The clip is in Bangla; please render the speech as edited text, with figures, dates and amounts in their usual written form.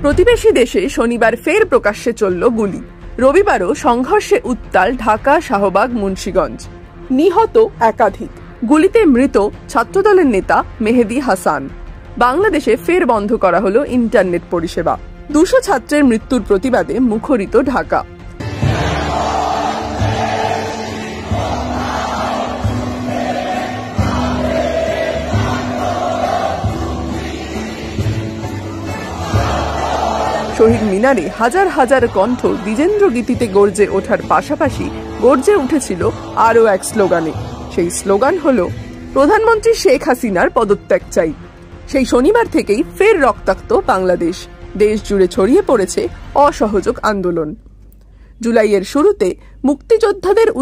প্রতিবেশী দেশে শনিবার ফের প্রকাশ্যে চলল গুলি। রবিবারও সংঘর্ষে উত্তাল ঢাকা, শাহবাগ, মুন্সিগঞ্জ। নিহত একাধিক। গুলিতে মৃত ছাত্রদলের নেতা মেহেদী হাসান। বাংলাদেশে ফের বন্ধ করা হলো ইন্টারনেট পরিষেবা। 200 ছাত্রের মৃত্যুর প্রতিবাদে মুখরিত ঢাকা। শহীদ মিনারে হাজার হাজার কণ্ঠ দ্বিজেন্দ্র গীতিতে গর্জে ওঠার পাশাপাশি গর্জে উঠেছিল আরও এক স্লোগানে। সেই স্লোগান হলো, প্রধানমন্ত্রী শেখ হাসিনার পদত্যাগ চাই। সেই শনিবার থেকেই ফের রক্তাক্ত বাংলাদেশ। দেশ জুড়ে ছড়িয়ে পড়েছে অসহযোগ আন্দোলন। জুলাইয়ের শুরুতে মুক্তিযোদ্ধাদের